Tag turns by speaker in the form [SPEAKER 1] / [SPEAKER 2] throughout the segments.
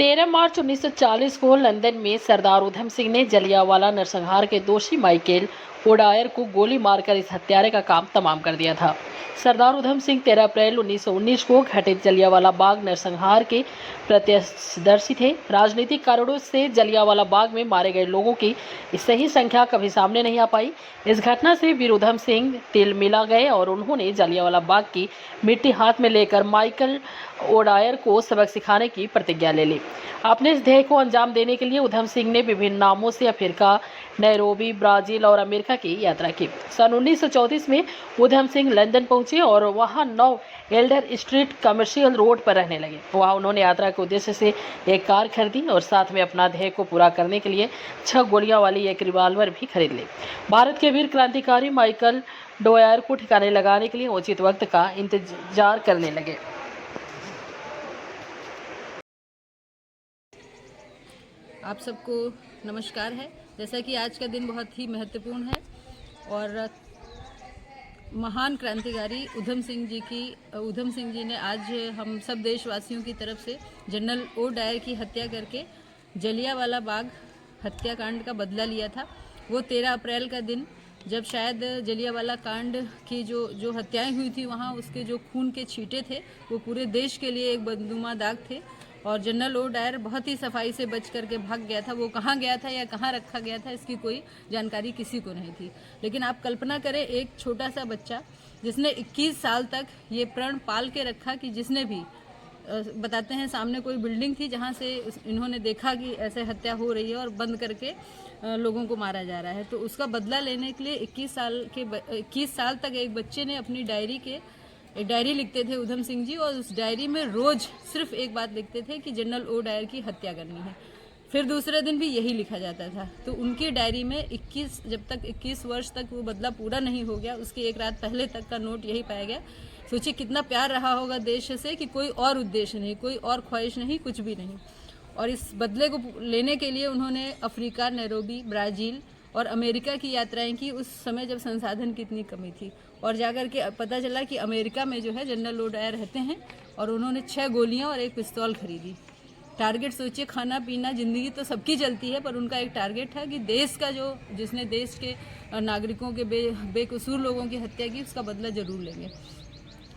[SPEAKER 1] 13 मार्च 1940 को लंदन में सरदार उधम सिंह ने जलियांवाला नरसंहार के दोषी माइकल ओडायर को गोली मारकर इस हत्यारे का काम तमाम कर दिया था। सरदार उधम सिंह 13 अप्रैल 1919 को घटित जलियांवाला बाग नरसंहार के प्रत्यक्षदर्शी थे। राजनीतिक कारणों से जलियांवाला बाग में मारे गए लोगों की सही संख्या कभी सामने नहीं आ पाई। इस घटना से वीर उधम सिंह तिल मिला गए और उन्होंने जलियांवाला बाग की मिट्टी हाथ में लेकर माइकल ओडायर को सबक सिखाने की प्रतिज्ञा ले ली। अपने इस ध्येय को अंजाम देने के लिए उधम सिंह ने विभिन्न नामों से अफ्रीका, नैरोबी, ब्राजील और अमेरिका की यात्रा की। सन 1934 में उधम सिंह लंदन पहुंचे और वहां 9 एल्डर स्ट्रीट कमर्शियल रोड पर रहने लगे। वहां उन्होंने यात्रा के उद्देश्य से एक कार खरीदी और साथ में अपना ध्येय को पूरा करने के लिए 6 गोलियां वाली एक रिवाल्वर भी खरीद ली। भारत के वीर क्रांतिकारी माइकल ओडायर को ठिकाने लगाने के लिए उचित वक्त का इंतजार करने लगे।
[SPEAKER 2] आप सबको नमस्कार है। जैसा कि आज का दिन बहुत ही महत्वपूर्ण है और महान क्रांतिकारी उधम सिंह जी ने आज हम सब देशवासियों की तरफ से जनरल ओडायर की हत्या करके जलियांवाला बाग हत्याकांड का बदला लिया था। वो 13 अप्रैल का दिन, जब शायद जलियांवाला कांड की जो हत्याएं हुई थी, वहाँ उसके जो खून के छींटे थे वो पूरे देश के लिए एक बदनुमा दाग थे। और जनरल ओडायर बहुत ही सफाई से बच करके भाग गया था। वो कहाँ गया था या कहाँ रखा गया था, इसकी कोई जानकारी किसी को नहीं थी। लेकिन आप कल्पना करें, एक छोटा सा बच्चा जिसने 21 साल तक ये प्रण पाल के रखा कि जिसने भी बताते हैं सामने कोई बिल्डिंग थी जहाँ से इन्होंने देखा कि ऐसे हत्या हो रही है और बंद करके लोगों को मारा जा रहा है, तो उसका बदला लेने के लिए 21 साल तक एक बच्चे ने अपनी एक डायरी लिखते थे उधम सिंह जी, और उस डायरी में रोज सिर्फ एक बात लिखते थे कि जनरल ओडायर की हत्या करनी है। फिर दूसरे दिन भी यही लिखा जाता था। तो उनकी डायरी में 21 वर्ष तक वो बदला पूरा नहीं हो गया, उसकी एक रात पहले तक का नोट यही पाया गया। सोचिए कितना प्यार रहा होगा देश से कि कोई और उद्देश्य नहीं, कोई और ख्वाहिश नहीं, कुछ भी नहीं। और इस बदले को लेने के लिए उन्होंने अफ्रीका, नैरोबी, ब्राज़ील और अमेरिका की यात्राएं की, उस समय जब संसाधन की इतनी कमी थी। और जाकर के पता चला कि अमेरिका में जो है जनरल ओडायर रहते हैं और उन्होंने 6 गोलियां और एक पिस्तौल खरीदी। टारगेट सोचिए, खाना पीना, ज़िंदगी तो सबकी चलती है, पर उनका एक टारगेट था कि देश का जिसने देश के नागरिकों के बेकसूर लोगों की हत्या की, उसका बदला जरूर लेंगे।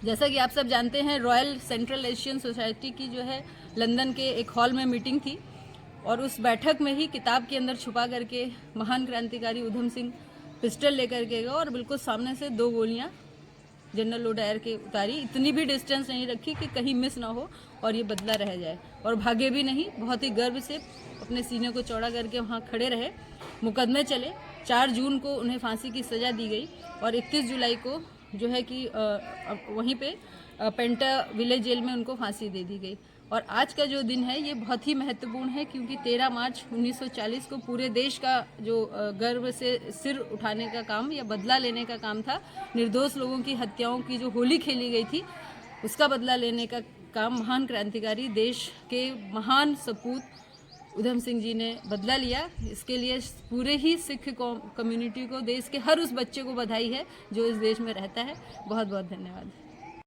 [SPEAKER 2] जैसा कि आप सब जानते हैं, रॉयल सेंट्रल एशियन सोसाइटी की जो है लंदन के एक हॉल में मीटिंग थी और उस बैठक में ही किताब के अंदर छुपा करके महान क्रांतिकारी उधम सिंह पिस्टल लेकर के गए और बिल्कुल सामने से 2 गोलियां जनरल ओडायर के उतारी। इतनी भी डिस्टेंस नहीं रखी कि कहीं मिस ना हो और ये बदला रह जाए, और भागे भी नहीं। बहुत ही गर्व से अपने सीने को चौड़ा करके वहाँ खड़े रहे। मुकदमे चले। 4 जून को उन्हें फांसी की सज़ा दी गई और 21 जुलाई को जो है कि वहीं पे पेंटा विलेज जेल में उनको फांसी दे दी गई। और आज का जो दिन है ये बहुत ही महत्वपूर्ण है, क्योंकि 13 मार्च 1940 को पूरे देश का जो गर्व से सिर उठाने का काम या बदला लेने का काम था, निर्दोष लोगों की हत्याओं की जो होली खेली गई थी, उसका बदला लेने का काम महान क्रांतिकारी, देश के महान सपूत उधम सिंह जी ने बदला लिया। इसके लिए पूरे ही सिख कम्युनिटी को, देश के हर उस बच्चे को बधाई है जो इस देश में रहता है। बहुत बहुत धन्यवाद।